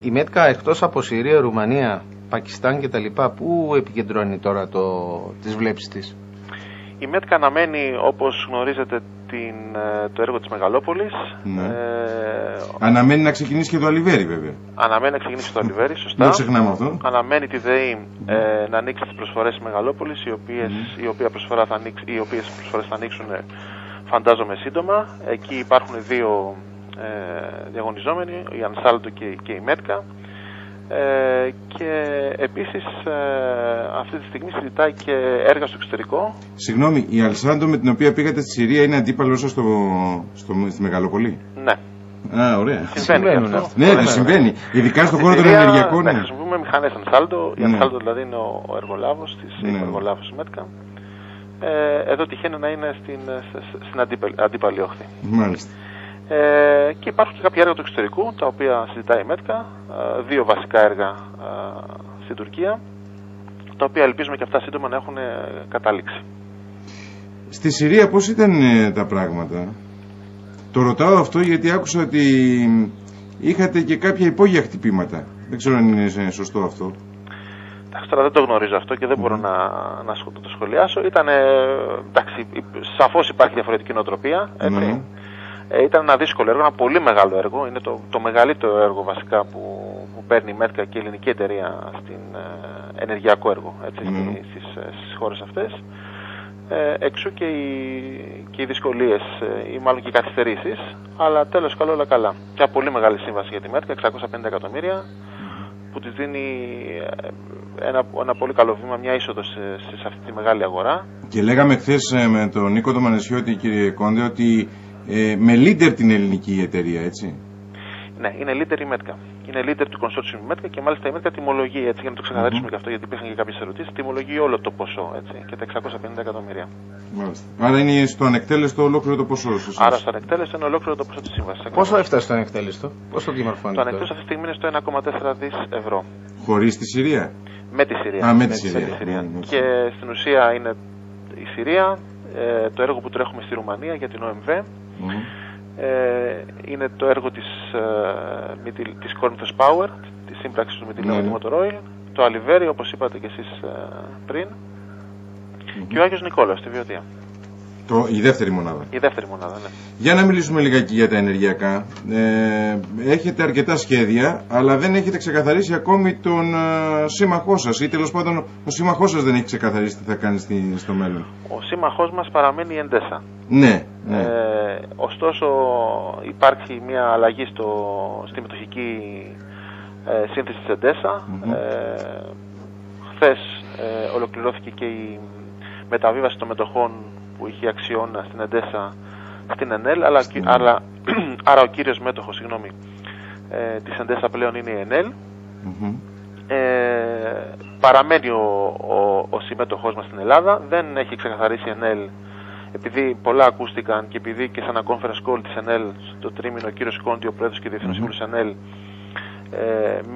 Η ΜΕΤΚΑ εκτός από Συρία, Ρουμανία, Πακιστάν κτλ. Πού επικεντρώνει τώρα τις βλέψεις της? Η ΜΕΤΚΑ αναμένει, όπως γνωρίζετε, το έργο της Μεγαλόπολης. Ναι. Αναμένει να ξεκινήσει και το Αλιβέρι, βέβαια. Αναμένει να ξεκινήσει το Αλιβέρι, σωστά. Δεν ξεχνάμε αυτό. Αναμένει τη ΔΕΗ να ανοίξει τις προσφορές της Μεγαλόπολης, οι οποίες προσφορές θα ανοίξουν, φαντάζομαι, σύντομα. Εκεί υπάρχουν δύο διαγωνιζόμενοι, η Ανσάλτο και η ΜΕΤΚΑ. Και επίσης αυτή τη στιγμή συζητάει και έργα στο εξωτερικό. Συγγνώμη, η Αλσάντο με την οποία πήγατε στη Συρία είναι αντίπαλος σας στη Μεγαλοπολή? Ναι. Α, ωραία. Συμβαίνει αυτό. Ναι, δεν συμβαίνει. Ειδικά στον χώρο των ενεργειακών. Ναι, χρησιμοποιούμε μηχανές Ανσάλτο. Η Ανσάλτο δηλαδή είναι ο εργολάβος της ΜΕΤΚΑ. Εδώ τυχαίνει να είναι στην αντίπαλη όχθη. Μάλιστα. Και υπάρχουν και κάποια έργα του εξωτερικού, τα οποία συζητάει η ΜΕΤΚΑ, δύο βασικά έργα στην Τουρκία, τα οποία ελπίζουμε και αυτά σύντομα να έχουν κατάληξη. Στη Συρία πώς ήταν τα πράγματα? Το ρωτάω αυτό γιατί άκουσα ότι είχατε και κάποια υπόγεια χτυπήματα. Δεν ξέρω αν είναι σωστό αυτό. Τώρα δεν το γνωρίζω αυτό και δεν μπορώ να το σχολιάσω. Εντάξει, σαφώς υπάρχει διαφορετική νοοτροπία, έτσι. Ήταν ένα δύσκολο έργο, ένα πολύ μεγάλο έργο. Είναι το μεγαλύτερο έργο βασικά που παίρνει η ΜΕΤΚΑ και η ελληνική εταιρεία στην ενεργειακό έργο, έτσι, στις χώρες αυτές. Εξού και οι δυσκολίες ή μάλλον και οι καθυστερήσεις, αλλά τέλος καλό όλα καλά. Και μια πολύ μεγάλη σύμβαση για τη ΜΕΤΚΑ, 650 εκατομμύρια, που της δίνει ένα πολύ καλό βήμα, μια είσοδο σε αυτή τη μεγάλη αγορά. Και λέγαμε χθες με τον Νίκο τον Μανεσιώτη, κύριε Κόντε, ότι με leader την ελληνική εταιρεία, έτσι. Ναι, είναι leader η ΜΕΤΚΑ. Είναι leader του consortium ΜΕΤΚΑ και μάλιστα η ΜΕΤΚΑ τιμολογεί, έτσι, για να το ξεκαθαρίσουμε και αυτό, γιατί υπήρχαν και κάποιες ερωτήσεις, τιμολογεί όλο το ποσό, έτσι, και τα 650 εκατομμύρια. Μάλιστα. Άρα είναι στο ανεκτέλεστο ολόκληρο το ποσό. Άρα στο ανεκτέλεστο είναι ολόκληρο το ποσό της σύμβασης. Πόσο έφτασε στο ανεκτέλεστο, πόσο διαμορφώνεται? Το ανεκτέλεστο αυτή τη στιγμή είναι στο 1,4 δις ευρώ. Χωρίς τη Συρία? Με τη Συρία. Με τη Συρία. Και στην ουσία είναι η Συρία, το έργο που τρέχουμε στη Ρουμανία για την ΟΜΒ. Είναι το έργο της Cornthos Power, της σύμπραξης του Μητυλαίου του Motor Oil, το Αλιβέρι, όπως είπατε και εσείς πριν, και ο Άγιος Νικόλαος στη Βιωτία. Η δεύτερη μονάδα. Η δεύτερη μονάδα, ναι. Για να μιλήσουμε λιγάκι για τα ενεργειακά. Έχετε αρκετά σχέδια, αλλά δεν έχετε ξεκαθαρίσει ακόμη τον σύμμαχό σας, ή τέλος πάντων ο σύμμαχός σας δεν έχει ξεκαθαρίσει τι θα κάνει στο μέλλον. Ο σύμμαχός μας παραμένει η Εντέσα. Ναι. Ωστόσο υπάρχει μια αλλαγή στη μετοχική σύνθεση της Εντέσα. Χθες ολοκληρώθηκε και η μεταβίβαση των μετοχών που είχε αξιώνα στην Εντέσα στην ΕΝΕΛ, άρα ο κύριος μέτοχος, της Εντέσα πλέον είναι η ΕΝΕΛ. Παραμένει ο συμμέτοχός μας στην Ελλάδα, δεν έχει ξεκαθαρίσει η ΕΝΕΛ, επειδή πολλά ακούστηκαν και επειδή και σε ένα conference call της ΕΝΕΛ στο τρίμηνο ο κύριος Κόντι, ο πρόεδρος και διευθύνων σύμβουλος ΕΝΕΛ,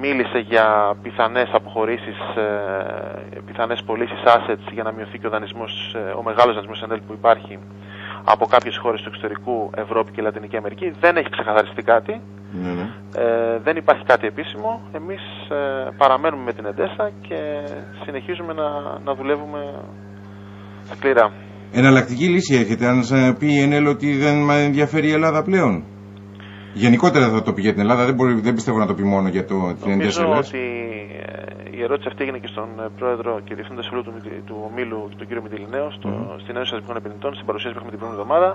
μίλησε για πιθανές αποχωρήσεις, πιθανές πωλήσεις assets για να μειωθεί και ο μεγάλος δανεισμός ΕΝΕΛ που υπάρχει από κάποιες χώρες του εξωτερικού, Ευρώπη και Λατινική Αμερική. Δεν έχει ξεκαθαριστεί κάτι. Δεν υπάρχει κάτι επίσημο. Εμείς παραμένουμε με την Εντέσα και συνεχίζουμε να δουλεύουμε σκληρά. Εναλλακτική λύση έχετε, αν σας πει η ΕΝΕΛ ότι δεν με ενδιαφέρει η Ελλάδα πλέον? Γενικότερα θα το πει για την Ελλάδα, δεν πιστεύω να το πει μόνο για την Εντέσα. Νομίζω ότι η ερώτηση αυτή έγινε και στον πρόεδρο και διευθύνοντα συμβούλου του ομίλου, τον κύριο Μητυλινέο, στην Ένωση Ασπικών Επενδυτών, στην παρουσίαση που είχαμε την προηγούμενη εβδομάδα.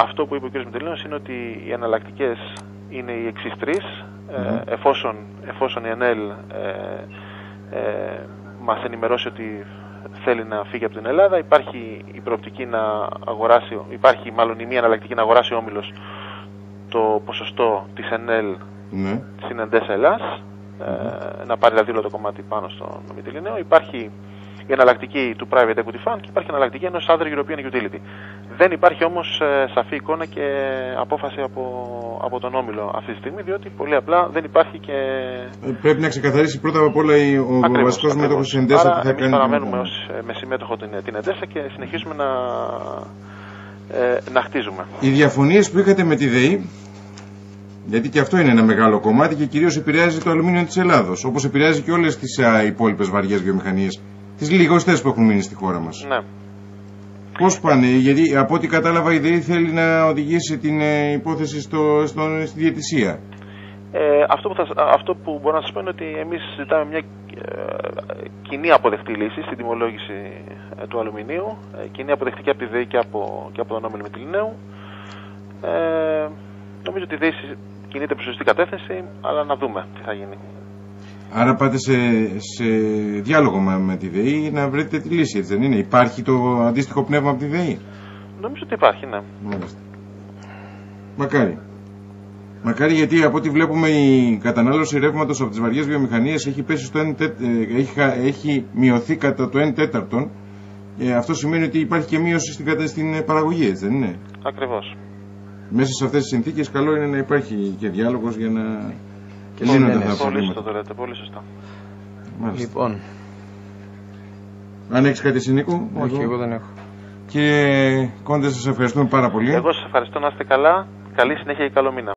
Αυτό που είπε ο κύριος Μητυλινέος είναι ότι οι εναλλακτικές είναι οι εξής τρεις. Εφόσον η ΕΝΕΛ μας ενημερώσει ότι θέλει να φύγει από την Ελλάδα, υπάρχει η προοπτική να αγοράσει, υπάρχει μάλλον η μία εναλλακτική να αγοράσει ο όμιλος το ποσοστό της ΕΝΕΛ στην Εντέσα Ελλάς, να πάρει δηλαδή όλο το κομμάτι πάνω στο Μητυλινέο. Υπάρχει η εναλλακτική του Private Equity Fund και υπάρχει η εναλλακτική ενός Other European Utility. Δεν υπάρχει όμως σαφή εικόνα και απόφαση από τον όμιλο αυτή τη στιγμή, διότι πολύ απλά δεν υπάρχει και... Πρέπει να ξεκαθαρίσει πρώτα απ' όλα ο βασικός μέτοχος της Εντέσα τι θα κάνει. Εμείς παραμένουμε με συμμέτοχο την Εντέσα και συνεχίζουμε να χτίζουμε. Οι διαφωνίες που είχατε με τη ΔΕΗ Γιατί και αυτό είναι ένα μεγάλο κομμάτι και κυρίως επηρεάζει το αλουμίνιο της Ελλάδος. Όπως επηρεάζει και όλες τις υπόλοιπες βαριές βιομηχανίες. Τις λιγοστές που έχουν μείνει στη χώρα μας. Ναι. Πώς πάνε, γιατί από ό,τι κατάλαβα η ΔΕΗ θέλει να οδηγήσει την υπόθεση στη διαιτησία. Αυτό που μπορώ να σας πω είναι ότι εμείς ζητάμε μια κοινή αποδεκτή λύση στην τιμολόγηση του αλουμινίου, κοινή αποδεκτική από τη ΔΕΗ και από τον Νόμιλ Μυτιληναίου. Νομίζω ότι η ΔΕΗ κινείται προς σωστή κατεύθυνση, αλλά να δούμε τι θα γίνει. Άρα πάτε σε διάλογο με τη ΔΕΗ να βρείτε τη λύση, έτσι δεν είναι? Υπάρχει το αντίστοιχο πνεύμα από τη ΔΕΗ? Νομίζω ότι υπάρχει, ναι. Μάλιστα. Μακάρι, γιατί από ό,τι βλέπουμε η κατανάλωση ρεύματος από τις βαριές βιομηχανίες έχει πέσει έχει μειωθεί κατά το 1/4. Αυτό σημαίνει ότι υπάρχει και μείωση στην παραγωγή, έτσι δεν είναι? Ακριβώς. Μέσα σε αυτές τις συνθήκες καλό είναι να υπάρχει και διάλογος για να λύνονται αυτά τα προβλήματα. Πολύ σωστά το λέτε, πολύ σωστά. Μάλιστα. Λοιπόν. Αν έχεις κάτι εσύ, Νίκο? Όχι, εγώ δεν έχω. Κύριε Κόντε, σας ευχαριστούμε πάρα πολύ. Εγώ σας ευχαριστώ, να είστε καλά. Καλή συνέχεια και καλό μήνα.